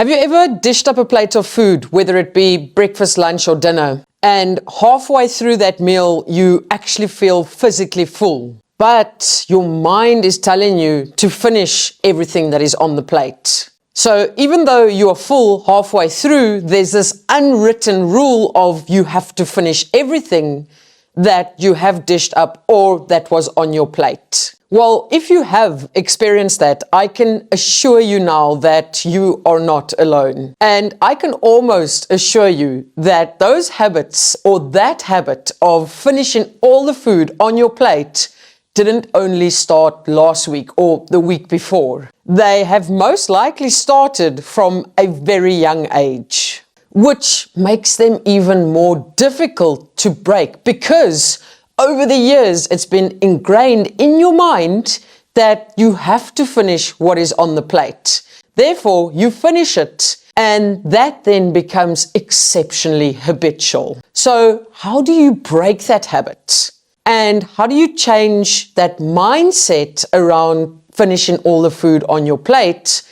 Have you ever dished up a plate of food, whether it be breakfast, lunch or dinner, and halfway through that meal, you actually feel physically full, but your mind is telling you to finish everything that is on the plate? So even though you are full halfway through, there's this unwritten rule of you have to finish everything that you have dished up or that was on your plate. Well, if you have experienced that, I can assure you now that you are not alone. And I can almost assure you that those habits or that habit of finishing all the food on your plate didn't only start last week or the week before. They have most likely started from a very young age, which makes them even more difficult to break because over the years, it's been ingrained in your mind that you have to finish what is on the plate. Therefore, you finish it, and that then becomes exceptionally habitual. So, how do you break that habit? And how do you change that mindset around finishing all the food on your plate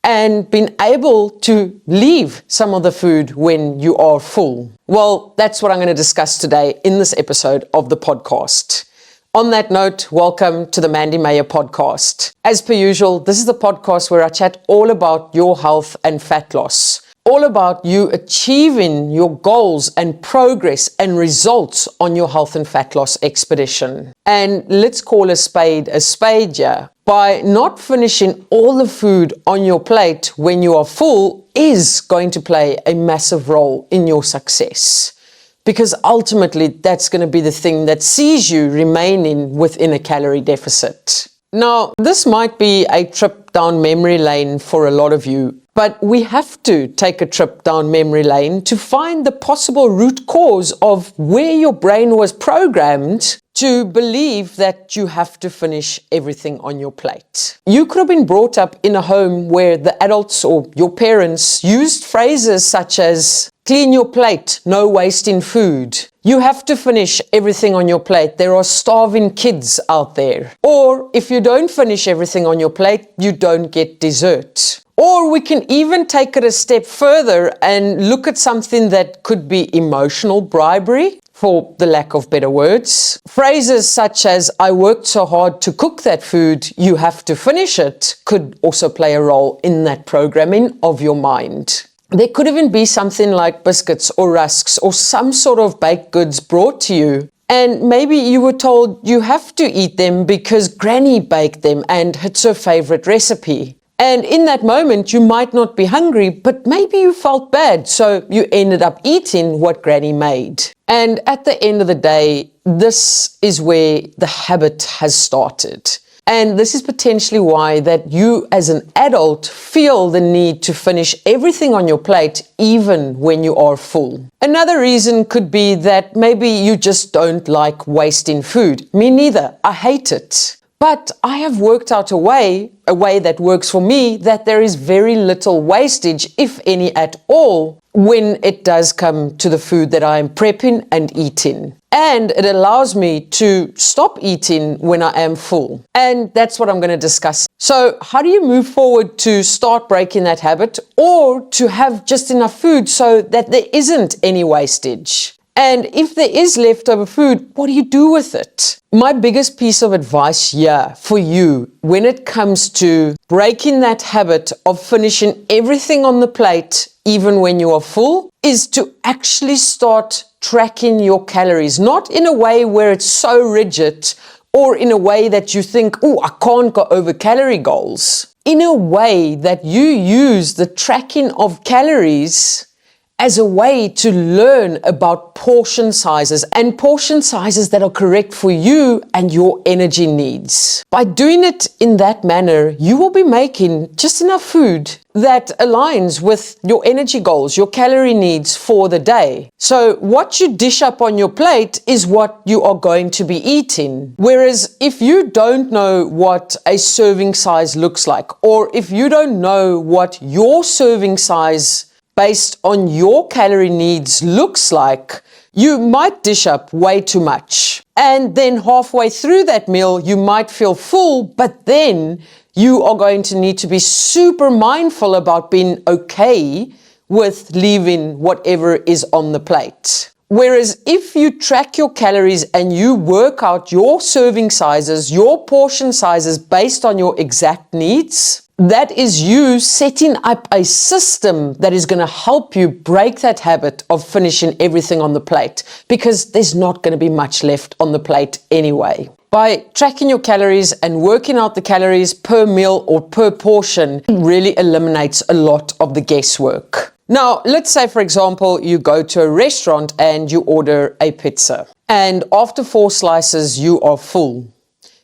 and being able to leave some of the food when you are full? Well, that's what I'm going to discuss today in this episode of the podcast. On that note, welcome to the Mandy Meyer podcast. As per usual, this is the podcast where I chat all about your health and fat loss, all about you achieving your goals and progress and results on your health and fat loss expedition. And let's call a spade, yeah. By not finishing all the food on your plate when you are full is going to play a massive role in your success. Because ultimately, that's going to be the thing that sees you remaining within a calorie deficit. Now, this might be a trip down memory lane for a lot of you, but we have to take a trip down memory lane to find the possible root cause of where your brain was programmed to believe that you have to finish everything on your plate. You could have been brought up in a home where the adults or your parents used phrases such as, clean your plate, no wasting food. You have to finish everything on your plate. There are starving kids out there. Or if you don't finish everything on your plate, you don't get dessert. Or we can even take it a step further and look at something that could be emotional bribery, for the lack of better words. Phrases such as, I worked so hard to cook that food, you have to finish it, could also play a role in that programming of your mind. There could even be something like biscuits or rusks or some sort of baked goods brought to you. And maybe you were told you have to eat them because Granny baked them and it's her favorite recipe. And in that moment, you might not be hungry, but maybe you felt bad, so you ended up eating what Granny made. And at the end of the day, this is where the habit has started. And this is potentially why that you as an adult feel the need to finish everything on your plate, even when you are full. Another reason could be that maybe you just don't like wasting food. Me neither. I hate it. But I have worked out a way that works for me, that there is very little wastage, if any at all, when it does come to the food that I am prepping and eating. And it allows me to stop eating when I am full. And that's what I'm going to discuss. So how do you move forward to start breaking that habit or to have just enough food so that there isn't any wastage? And if there is leftover food, what do you do with it? My biggest piece of advice here for you when it comes to breaking that habit of finishing everything on the plate, even when you are full, is to actually start tracking your calories, not in a way where it's so rigid or in a way that you think, oh, I can't go over calorie goals. In a way that you use the tracking of calories as a way to learn about portion sizes and portion sizes that are correct for you and your energy needs. By doing it in that manner, you will be making just enough food that aligns with your energy goals, your calorie needs for the day. So what you dish up on your plate is what you are going to be eating. Whereas if you don't know what a serving size looks like, or if you don't know what your serving size based on your calorie needs looks like, you might dish up way too much. And then halfway through that meal, you might feel full, but then you are going to need to be super mindful about being okay with leaving whatever is on the plate. Whereas if you track your calories and you work out your serving sizes, your portion sizes based on your exact needs, that is you setting up a system that is going to help you break that habit of finishing everything on the plate, because there's not going to be much left on the plate anyway. By tracking your calories and working out the calories per meal or per portion, it really eliminates a lot of the guesswork. Now, let's say, for example, you go to a restaurant and you order a pizza, and after 4 slices, you are full.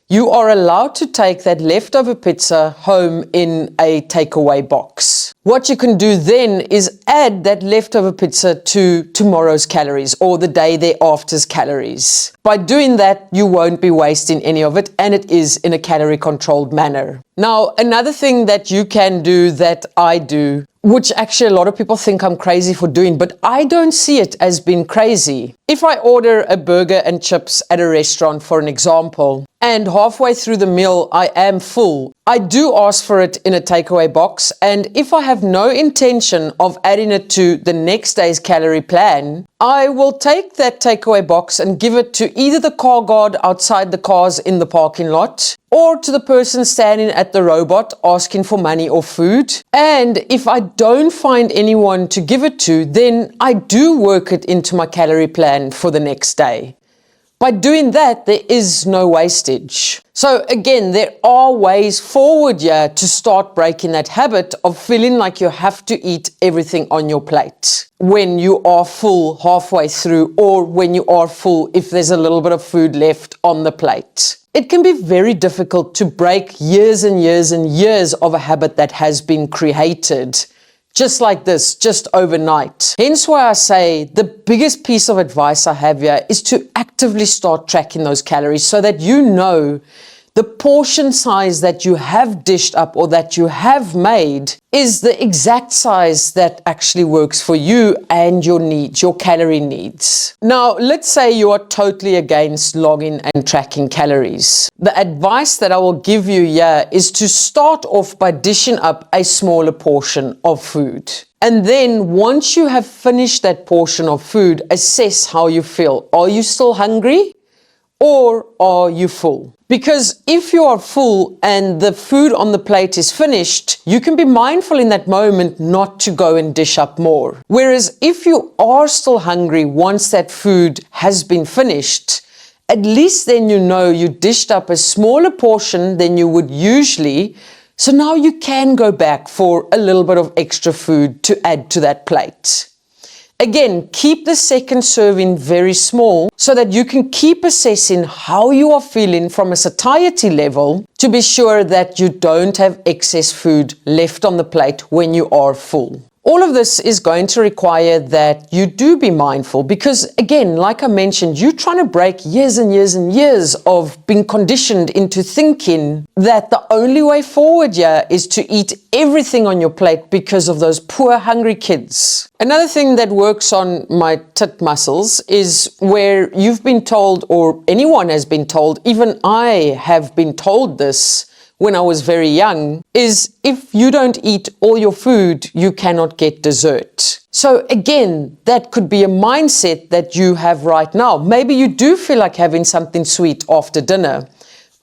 You are allowed to take that leftover pizza home in a takeaway box. What you can do then is add that leftover pizza to tomorrow's calories or the day thereafter's calories. By doing that, you won't be wasting any of it, and it is in a calorie-controlled manner. Now, another thing that you can do that I do, which actually a lot of people think I'm crazy for doing, but I don't see it as being crazy. If I order a burger and chips at a restaurant, for an example, and halfway through the meal I am full, I do ask for it in a takeaway box, and if I have no intention of adding it to the next day's calorie plan, I will take that takeaway box and give it to either the car guard outside the cars in the parking lot, or to the person standing at the robot asking for money or food. And if I don't find anyone to give it to, then I do work it into my calorie plan for the next day. By doing that, there is no wastage. So again, there are ways forward here to start breaking that habit of feeling like you have to eat everything on your plate when you are full halfway through, or when you are full if there's a little bit of food left on the plate. It can be very difficult to break years and years and years of a habit that has been created just like this, just overnight. Hence why I say the biggest piece of advice I have here is to actively start tracking those calories so that you know the portion size that you have dished up or that you have made is the exact size that actually works for you and your needs, your calorie needs. Now, let's say you are totally against logging and tracking calories. The advice that I will give you here is to start off by dishing up a smaller portion of food. And then once you have finished that portion of food, assess how you feel. Are you still hungry? Or are you full? Because if you are full and the food on the plate is finished, you can be mindful in that moment not to go and dish up more. Whereas if you are still hungry once that food has been finished, at least then you know you dished up a smaller portion than you would usually. So now you can go back for a little bit of extra food to add to that plate. Again, keep the second serving very small so that you can keep assessing how you are feeling from a satiety level to be sure that you don't have excess food left on the plate when you are full. All of this is going to require that you do be mindful because, again, like I mentioned, you're trying to break years and years and years of being conditioned into thinking that the only way forward here is to eat everything on your plate because of those poor hungry kids. Another thing that works on my tit muscles is where you've been told, or anyone has been told, even I have been told this when I was very young, is if you don't eat all your food, you cannot get dessert. So again, that could be a mindset that you have right now. Maybe you do feel like having something sweet after dinner,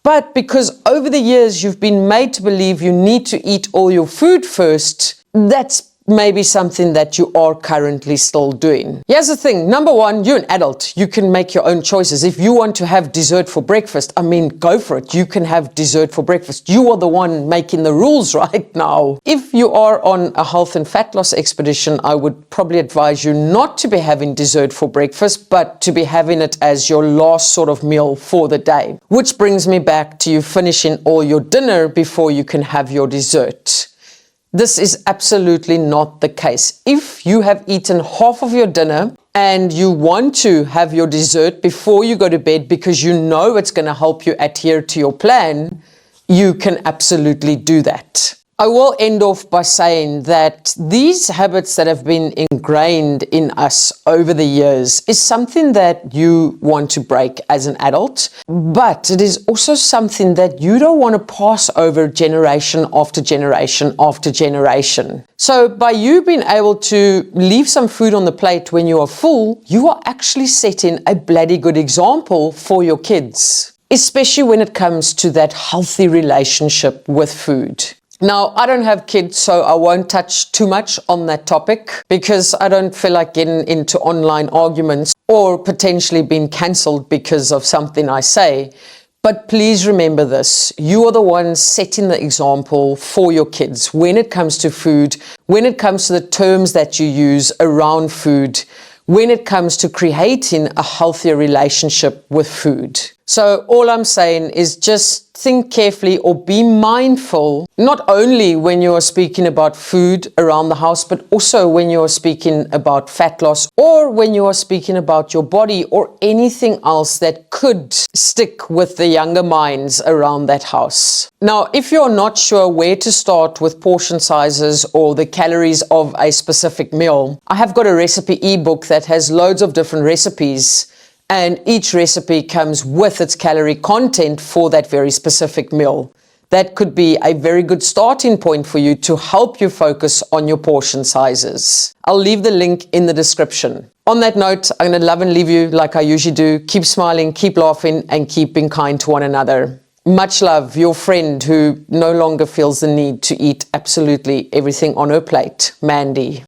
but because over the years you've been made to believe you need to eat all your food first, that's maybe something that you are currently still doing. Here's the thing. Number one, you're an adult. You can make your own choices. If you want to have dessert for breakfast, I mean, go for it. You can have dessert for breakfast. You are the one making the rules right now. If you are on a health and fat loss expedition, I would probably advise you not to be having dessert for breakfast, but to be having it as your last sort of meal for the day. Which brings me back to you finishing all your dinner before you can have your dessert. This is absolutely not the case. If you have eaten half of your dinner and you want to have your dessert before you go to bed because you know it's going to help you adhere to your plan, you can absolutely do that. I will end off by saying that these habits that have been ingrained in us over the years is something that you want to break as an adult, but it is also something that you don't want to pass over generation after generation after generation. So by you being able to leave some food on the plate when you are full, you are actually setting a bloody good example for your kids, especially when it comes to that healthy relationship with food. Now, I don't have kids, so I won't touch too much on that topic because I don't feel like getting into online arguments or potentially being cancelled because of something I say. But please remember this, you are the ones setting the example for your kids when it comes to food, when it comes to the terms that you use around food, when it comes to creating a healthier relationship with food. So all I'm saying is just think carefully or be mindful, not only when you are speaking about food around the house, but also when you are speaking about fat loss or when you are speaking about your body or anything else that could stick with the younger minds around that house. Now, if you're not sure where to start with portion sizes or the calories of a specific meal, I have got a recipe ebook that has loads of different recipes, and each recipe comes with its calorie content for that very specific meal. That could be a very good starting point for you to help you focus on your portion sizes. I'll leave the link in the description. On that note, I'm going to love and leave you like I usually do. Keep smiling, keep laughing, and keep being kind to one another. Much love, your friend who no longer feels the need to eat absolutely everything on her plate, Mandy.